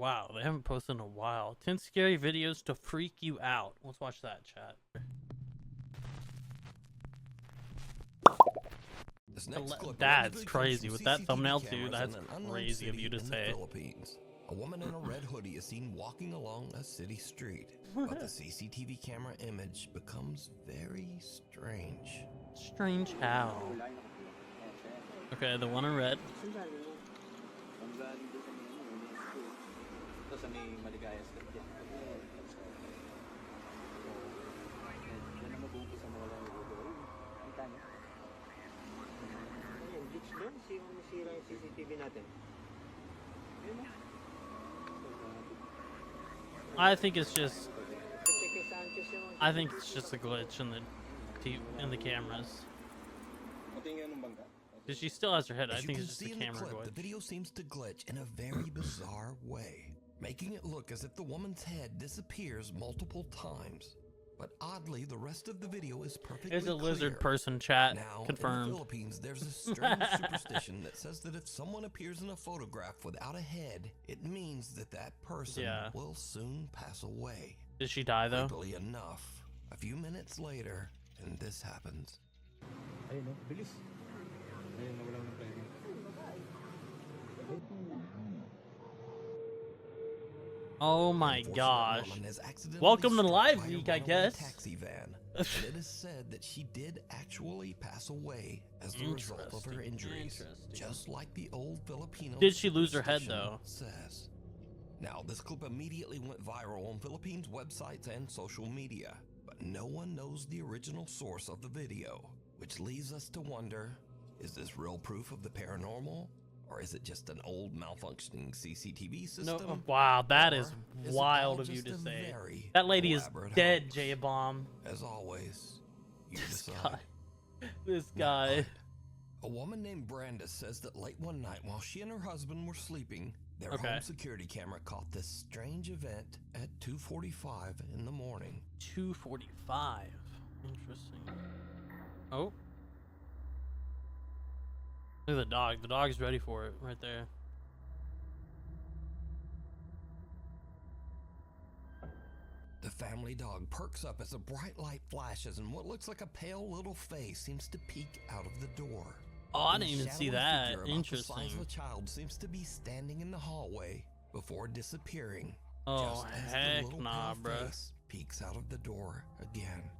Wow, they haven't posted in a while. 10 scary videos to freak you out. Let's watch that, chat. That's crazy. With that thumbnail, too, that's crazy of you to say. Philippines. A woman in a red hoodie is seen walking along a city street, but the CCTV camera image becomes very strange. Strange how? Okay, the one in red. I think it's just a glitch in the cameras. Because she still has her head. I think it's just a camera glitch. The video seems to glitch in a very bizarre way, making it look as if the woman's head disappears multiple times. But oddly, the rest of the video is perfectly clear. There's a lizard person, chat. Now, confirmed. In the Philippines, there's a strange superstition that says that if someone appears in a photograph without a head, it means that that person will soon pass away. Did she die, though? Oddly enough, a few minutes later, and this happens. Oh my gosh. Welcome to the live week, I guess. Taxi van. And it is said that she did actually pass away as the result of her injuries, just like the old Filipino. Did she lose her head, though? Says. Now, this clip immediately went viral on Philippines websites and social media, but no one knows the original source of the video, which leaves us to wonder, is this real proof of the paranormal? Or is it just an old malfunctioning CCTV system? No, wow, that is wild of you to say. That lady is dead, J-Bomb. As always, you decide. This guy. A woman named Brandis says that late one night while she and her husband were sleeping, their home security camera caught this strange event at 2:45 in the morning. 2:45. Interesting. Oh. Look at the dog. The dog's ready for it right there. The family dog perks up as a bright light flashes and what looks like a pale little face seems to peek out of the door. Oh, I didn't even see that. Interesting. The size of a child seems to be standing in the hallway before disappearing. Oh, just heck nah, bruh. Face peeks out of the door again.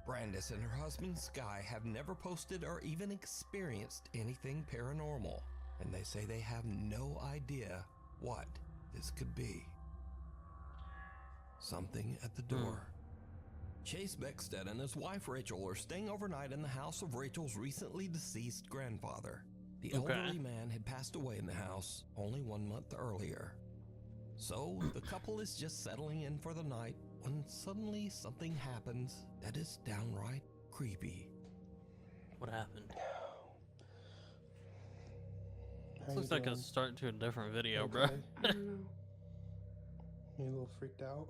Brandis and her husband Sky have never posted or even experienced anything paranormal, and they say they have no idea what this could be. Something at the door. Chase Beckstead and his wife Rachel are staying overnight in the house of Rachel's recently deceased grandfather. The elderly man had passed away in the house only 1 month earlier. So the couple is just settling in for the night when suddenly something happens that is downright creepy. What happened? This looks like a start to a different video, bro. You a little freaked out?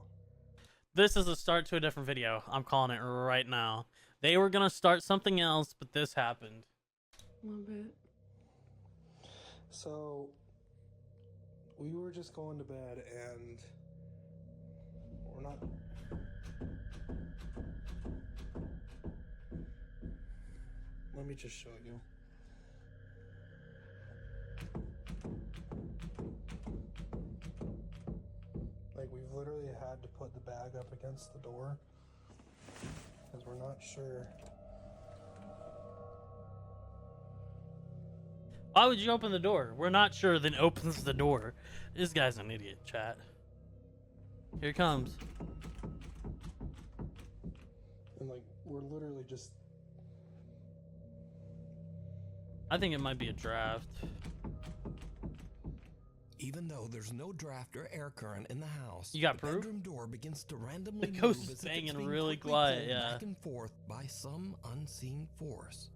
This is a start to a different video. I'm calling it right now. They were gonna start something else, but this happened. A little bit. So, we were just going to bed and we're not... Let me just show you. Like, we've literally had to put the bag up against the door because we're not sure. Why would you open the door? We're not sure, then opens the door. This guy's an idiot, chat. Here it comes. And, like, we're literally just... I think it might be a draft. Even though there's no draft or air current in the house, you got the proof? bedroom door begins to randomly the ghost move is banging being really quickly quiet, pulled yeah. back and forth by some unseen force.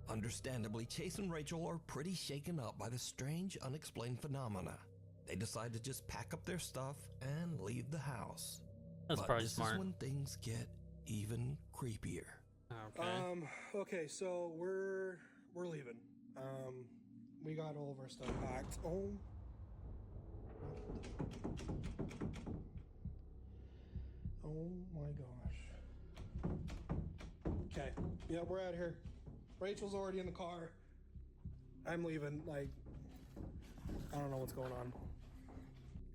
Understandably, Chase and Rachel are pretty shaken up by the strange, unexplained phenomena. They decide to just pack up their stuff and leave the house. That's but probably this smart. is when things get even creepier. Okay. Okay, so we're leaving. We got all of our stuff packed. Oh. Oh my gosh. Okay. Yeah, we're out here. Rachel's already in the car. I'm leaving. Like, I don't know what's going on.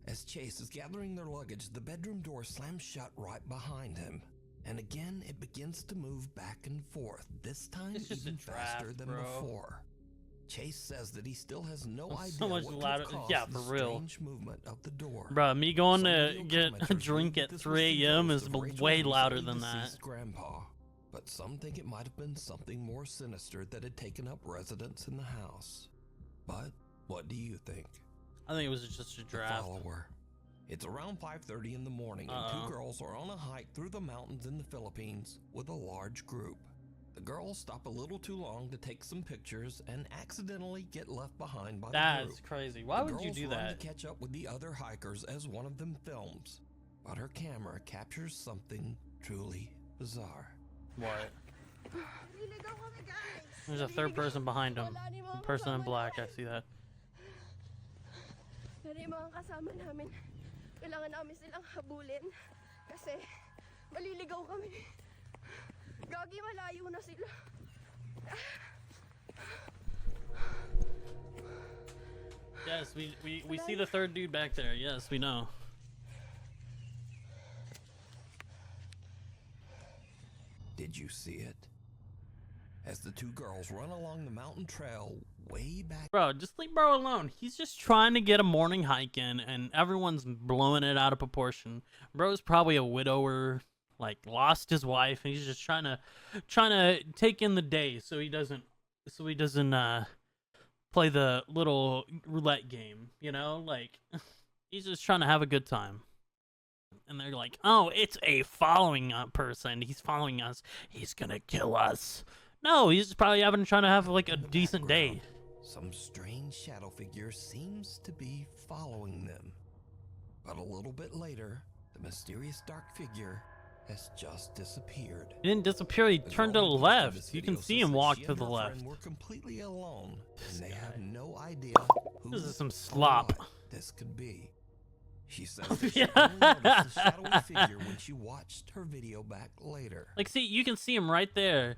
As Chase is gathering their luggage, the bedroom door slams shut right behind him. And again, it begins to move back and forth, this time It's just even a draft, faster than bro. before. Chase says that he still has no That's idea so much what louder. could have caused Yeah, the for real. strange movement of the door. Bruh, me going Some to video get a commenters drink believe at this was 3 the a.m. ghost is of Rachel's way louder recently than that. deceased grandpa, but some think it might have been something more sinister that had taken up residence in the house. But what do you think? I think it was just a The draft. follower. It's around 5:30 in the morning, and two girls are on a hike through the mountains in the Philippines with a large group. The girls stop a little too long to take some pictures and accidentally get left behind by the group. That's crazy. Why would you do The girls run that? to catch up with the other hikers as one of them films, but her camera captures something truly bizarre. What? There's a third person behind him. The person in black. I see that. Dari mga kasama namin, kailangan namin silang habulin kasi maliligaw kami. Gagi, malayo na sila. Yes, we see the third dude back there. Yes, we know. Did you see it? As the two girls run along the mountain trail way back. Bro, just leave bro alone. He's just trying to get a morning hike in, and everyone's blowing it out of proportion. Bro's probably a widower, like lost his wife, and he's just trying to take in the day so he doesn't play the little roulette game, you know? Like he's just trying to have a good time. And they're like, "Oh, it's a following person. He's following us. He's gonna kill us." No, he's probably trying to have like a decent day. Some strange shadow figure seems to be following them. But a little bit later, the mysterious dark figure has just disappeared. He didn't disappear. He turned to the left. You can see him walk to the left. We're completely alone, and they have no idea who This is some or slop. what this could be. She says that she only noticed the shadowy figure when she watched her video back later. Like, see, you can see him right there,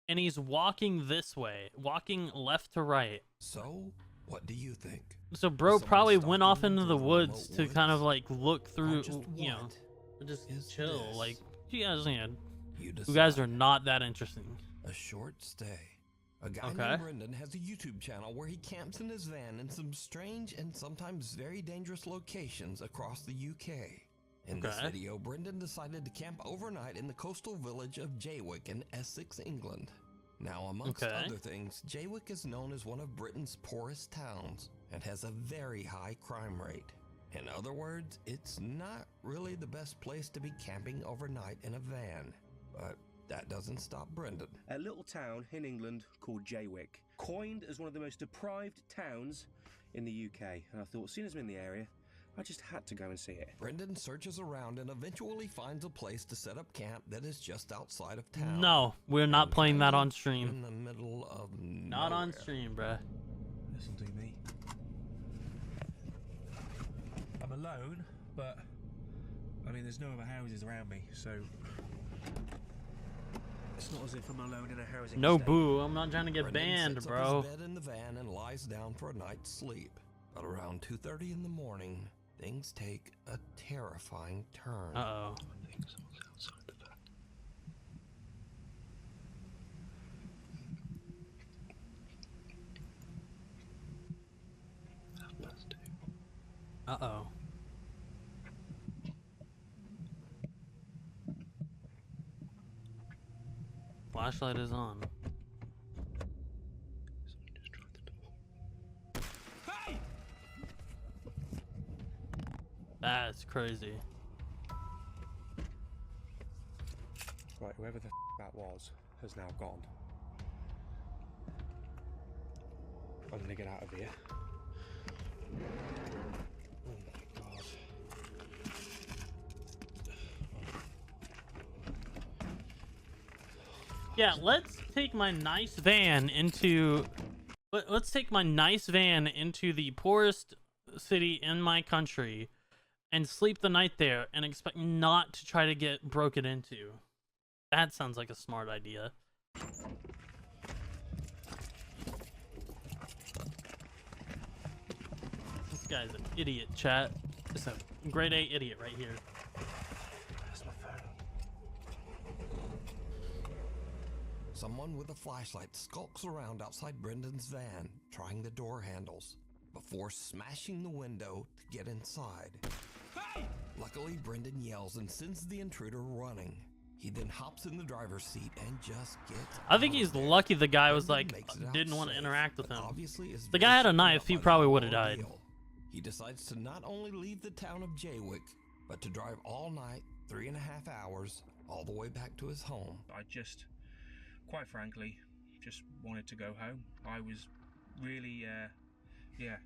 and he's walking this way, walking left to right. So, what do you think? So, bro Someone probably stalking went off him into to the the woods remote to kind of woods? like look through, Or just you know, what just is chill. this? Like, you guys, You you guys are decide. not that interesting. A short stay. A guy Okay. named Brendan has a YouTube channel where he camps in his van in some strange and sometimes very dangerous locations across the UK. In this Okay. video, Brendan decided to camp overnight in the coastal village of Jaywick in Essex, England. Now, amongst Okay. other things, Jaywick is known as one of Britain's poorest towns and has a very high crime rate. In other words, it's not really the best place to be camping overnight in a van. But that doesn't stop Brendan. A little town in England called Jaywick, coined as one of the most deprived towns in the UK. And I thought, as soon as I'm in the area, I just had to go and see it. Brendan searches around and eventually finds a place to set up camp that is just outside of town. No, we're not And playing that kind on of stream. In the middle of Not on nowhere. stream, bruh. This'll do me. I'm alone, but I mean, there's no other houses around me, so it's not as if I'm alone in a housing No estate. boo, I'm not trying to get Brendan banned, sets bro. up his bed in the van and lies down for a night's sleep. But around 2:30 in the morning, things take a terrifying turn. Uh-oh. I think someone's outside the van. Uh-oh. Flashlight is on. Someone just tried the door. That's crazy. Right, whoever the that was has now gone. I'm gonna get out of here. Oh my god. Yeah, let's take my nice van into let's take my nice van into the poorest city in my country and sleep the night there and expect not to try to get broken into. That sounds like a smart idea. This guy's an idiot, chat. Just a grade A idiot right here. That's my phone. Someone with a flashlight skulks around outside Brendan's van, trying the door handles, before smashing the window to get inside. Hey! Luckily, Brendan yells and sends the intruder running. He then hops in the driver's seat and just gets I think out he's of there. lucky the guy was Brendan like, makes it out didn't want to safe, interact with but him. obviously is The very guy had a shaken knife, up he by the probably whole would have died. ordeal. He decides to not only leave the town of Jaywick, but to drive all night, 3.5 hours, all the way back to his home. I just, quite frankly, just wanted to go home. I was really, yeah,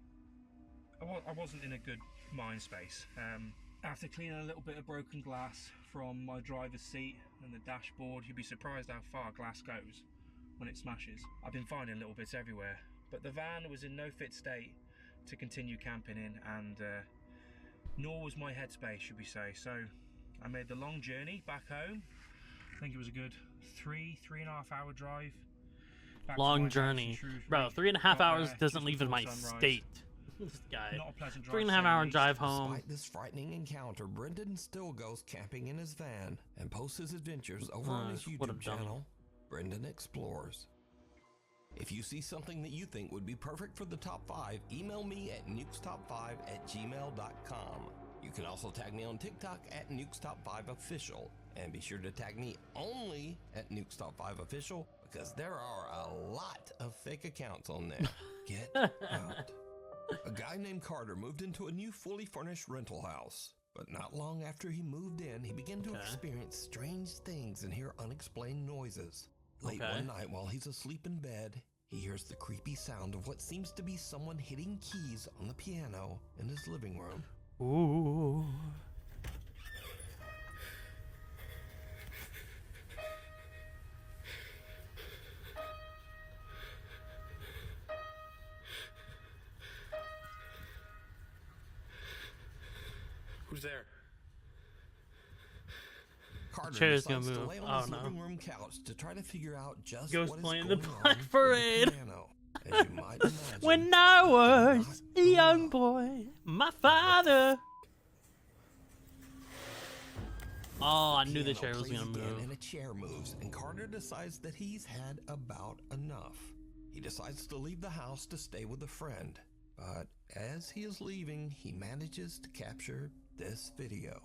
I wasn't in a good mind space. After cleaning a little bit of broken glass from my driver's seat and the dashboard, you'd be surprised how far glass goes when it smashes. I've been finding little bits everywhere, but the van was in no fit state to continue camping in, and nor was my headspace, should we say. So I made the long journey back home. I think it was a good 3.5 hour drive. Back to my Long house in journey. Shrewsbury. Bro, 3.5 Got hours there doesn't just leave in before my sunrise. state. This guy. Not a pleasant drive. 3.5 to say the hour least. drive home. Despite this frightening encounter, Brendan still goes camping in his van and posts his adventures over on his what a YouTube dummy. channel, Brendan Explores. If you see something that you think would be perfect for the top 5, email me at nukestop5@gmail.com. You can also tag me on TikTok at nukestop5official, and be sure to tag me only at nukestop5official, because there are a lot of fake accounts on there. Get out. A guy named Carter moved into a new fully furnished rental house. But not long after he moved in, he began to experience strange things and hear unexplained noises. Late one night while he's asleep in bed, he hears the creepy sound of what seems to be someone hitting keys on the piano in his living room. Ooh. Who's there? Carter chair's gonna decides to move. lay on Oh, his no. living room couch to try to figure out just Ghost what is playing going the on Black with Parade. the piano. As you might imagine, When I was not a young alone. boy, my father. Oh, I knew the Piano chair was plays gonna again move. And a chair moves, and Carter decides that he's had about enough. He decides to leave the house to stay with a friend. But as he is leaving, he manages to capture this video.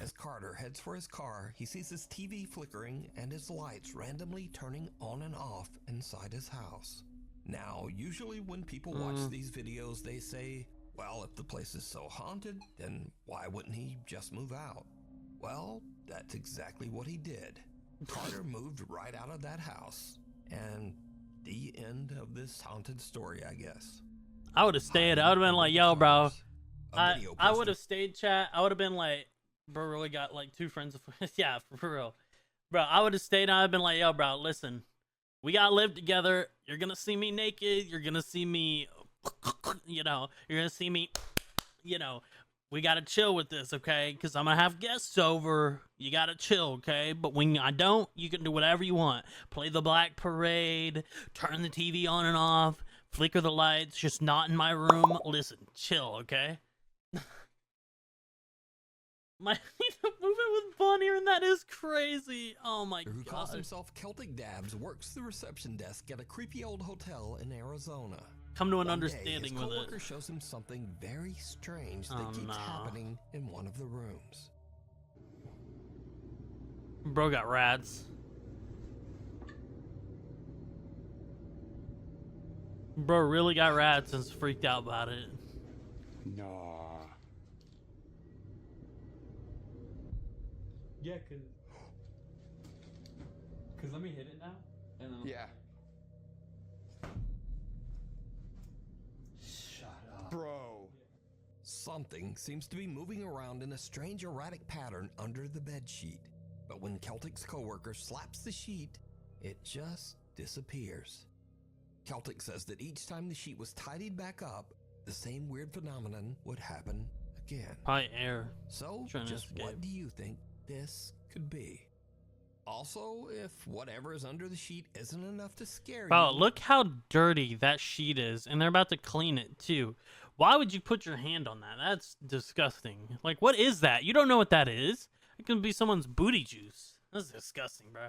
As Carter heads for his car, he sees his TV flickering and his lights randomly turning on and off inside his house. Now, usually when people watch these videos, they say, well, if the place is so haunted, then why wouldn't he just move out? Well, that's exactly what he did. Carter moved right out of that house. And the end of this haunted story, I guess. I would have stayed. I would have been like, yo, bro. I would have stayed, chat. I would have been like, bro, really got like 2 friends. Yeah, for real. Bro, I would have stayed. I'd have been like, yo, bro, listen. We gotta live together. You're gonna see me naked. You're gonna see me, you're gonna see me, we gotta chill with this, okay? Because I'm gonna have guests over. You gotta chill, okay? But when I don't, you can do whatever you want. Play the Black Parade, turn the TV on and off, flicker the lights, just not in my room. Listen, chill, okay? The movement with Bonnier, and that is crazy. Oh my Who calls god. himself Celtic Dabs works the reception desk at a creepy old hotel in Arizona. Come to an One day, understanding his with it. coworker shows him something very strange that Oh, keeps no. happening in one of the rooms. Bro got rats. Bro really got rats and's freaked out about it. Nah. Yeah, cause let me hit it now, and then Yeah. shut up. Bro. Something seems to be moving around in a strange erratic pattern under the bed sheet. But when Celtic's coworker slaps the sheet, it just disappears. Celtic says that each time the sheet was tidied back up, the same weird phenomenon would happen again. Probably air. So, Trying to just escape. what do you think this could be? Also, if whatever is under the sheet isn't enough to scare Bro, you, look how dirty that sheet is, and they're about to clean it too. Why would you put your hand on that? That's disgusting. Like, what is that? You don't know what that is? It can be someone's booty juice. That's disgusting, bro.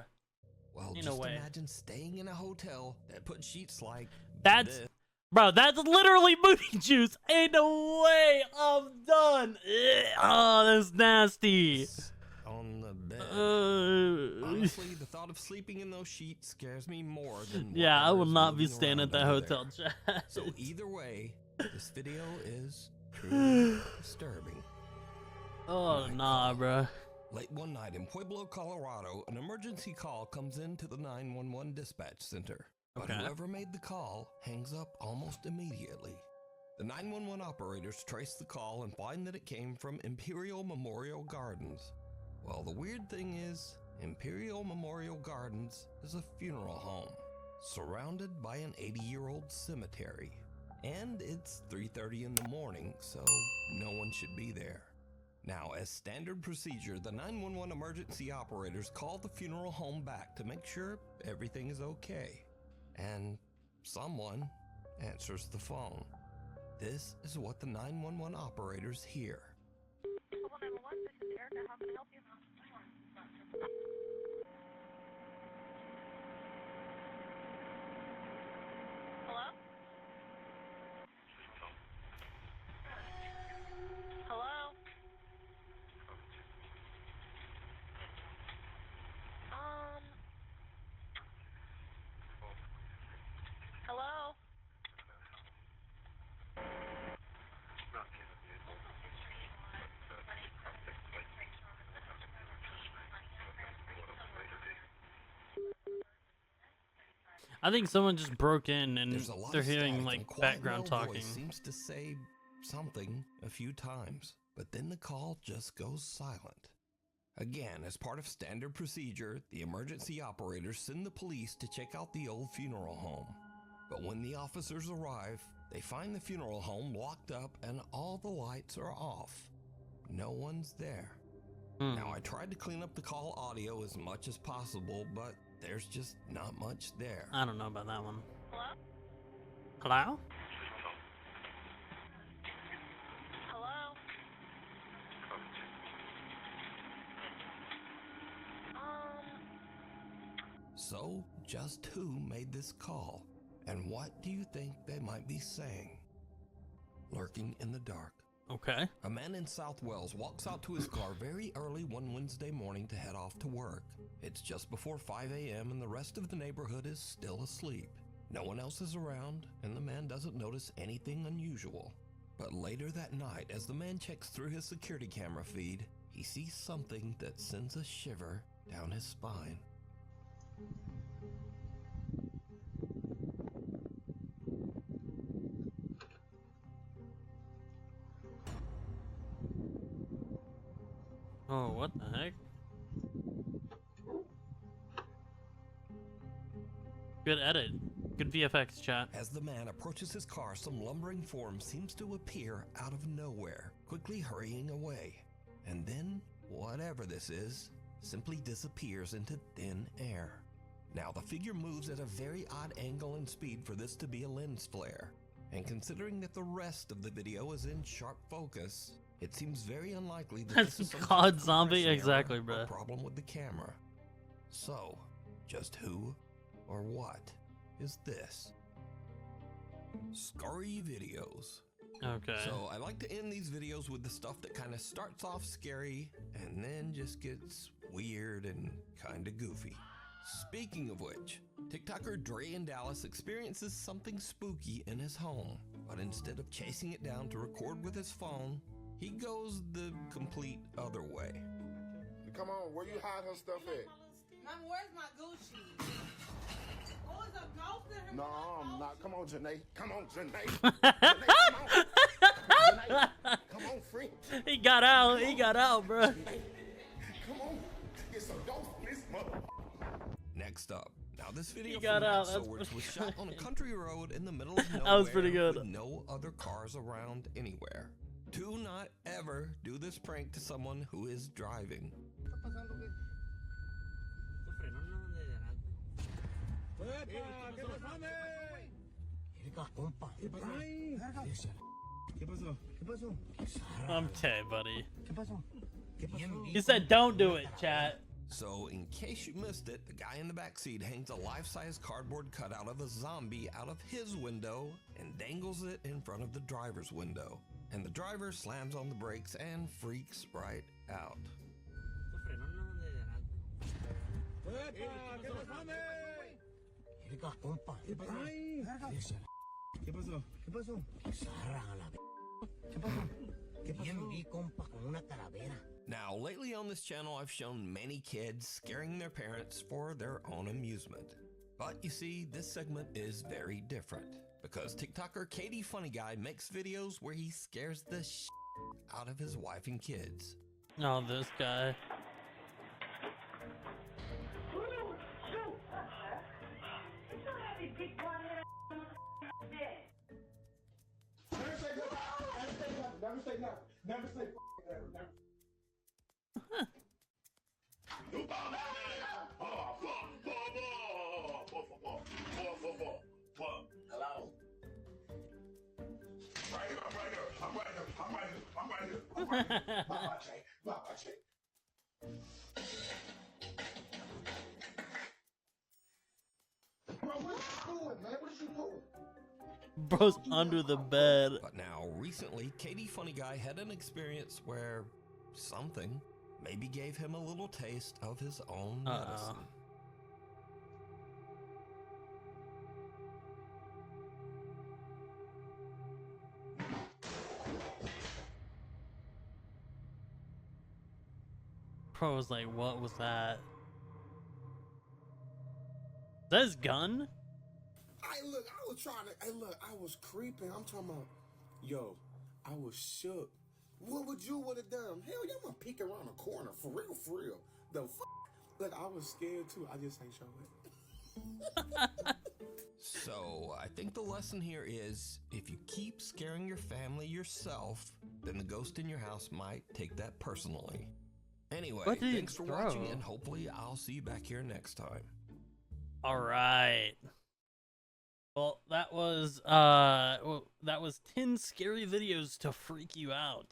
well, Ain't just no way. imagine staying in a hotel that put sheets like That's, this bro, that's literally booty juice. Ain't no way. I'm done. Ugh. Oh, that's nasty. on the bed. Uh, Honestly, the thought of sleeping in those sheets scares me more than yeah, I will whatever's not be moving staying around at that under hotel, there. chat. So either way, this video is truly disturbing. Oh, nah, bro. Late one night in Pueblo, Colorado, an emergency call comes into the 911 dispatch center. But Okay. whoever made the call hangs up almost immediately. The 911 operators trace the call and find that it came from Imperial Memorial Gardens. Well, the weird thing is, Imperial Memorial Gardens is a funeral home, surrounded by an 80-year-old cemetery. And it's 3:30 in the morning, so no one should be there. Now, as standard procedure, the 911 emergency operators call the funeral home back to make sure everything is okay. And someone answers the phone. This is what the 911 operators hear. Hello, 911, this is Erica. How can I help you? Hello? Hello? Hello? I think someone just broke in and There's a lot they're of hearing static like and quiet background male talking. voice seems to say something a few times, but then the call just goes silent. Again, as part of standard procedure, the emergency operators send the police to check out the old funeral home. But when the officers arrive, they find the funeral home locked up and all the lights are off. No one's there. Now, I tried to clean up the call audio as much as possible, but there's just not much there. I don't know about that one. Hello? Hello? Hello? So, just who made this call? And what do you think they might be saying? Lurking in the dark, Okay. a man in South Wales walks out to his car very early one Wednesday morning to head off to work. It's just before 5 a.m. and the rest of the neighborhood is still asleep. No one else is around, and the man doesn't notice anything unusual. But later that night, as the man checks through his security camera feed, he sees something that sends a shiver down his spine. Oh, what the heck? Good edit. Good VFX, chat. As the man approaches his car, some lumbering form seems to appear out of nowhere, quickly hurrying away. And then, whatever this is, simply disappears into thin air. Now, the figure moves at a very odd angle and speed for this to be a lens flare. And considering that the rest of the video is in sharp focus, it seems very unlikely that That's this is some COD sort of zombie, compression exactly, error or bruh. problem with the camera. So, just who or what is this? Scary videos. Okay. So I like to end these videos with the stuff that kind of starts off scary and then just gets weird and kind of goofy. Speaking of which, TikToker Dre in Dallas experiences something spooky in his home, but instead of chasing it down to record with his phone, he goes the complete other way. Come on, where you hide her stuff at? Mama, where's my Gucci? Oh, it's a ghost in her. No, I'm not. Come on, Janae. Come on, Janae. Janae, come on. Janae, come on, friend. He got out. He got out, bro. Come on. It's a ghost in this mother. Next up, Now, this video got from out. Matt That's Sowards was pretty shot on a country road in the middle of nowhere That was pretty good. with no other cars around anywhere. Do not ever do this prank to someone who is driving. I'm okay, buddy. He said don't do it, chat. So, in case you missed it, the guy in the backseat hangs a life-size cardboard cutout of a zombie out of his window and dangles it in front of the driver's window. And the driver slams on the brakes and freaks right out. Now, lately on this channel, I've shown many kids scaring their parents for their own amusement. But you see, this segment is very different because TikToker Katie Funny Guy makes videos where he scares the shit out of his wife and kids. Oh, this guy. Never say never. Never say never. Never. Hello. Right here, I'm right here. I'm right here. I'm right here. I'm right here. I'm right here. Bye, Jay. Bye, Jay. Bro, what you doing, man? What is you doing? Bro's under the bed. But now, recently, Katie Funny Guy had an experience where something maybe gave him a little taste of his own medicine. Bro was like, what was that? Is that his gun? I was trying to, I was creeping. I'm talking about, yo, I was shook. What would you would have done? Hell, you gonna peek around the corner, for real, for real. The Look, I was scared too. I just ain't show it. So, I think the lesson here is, if you keep scaring your family yourself, then the ghost in your house might take that personally. Anyway, What did he thanks for throw? watching, and hopefully I'll see you back here next time. All right. Well, that was 10 scary videos to freak you out.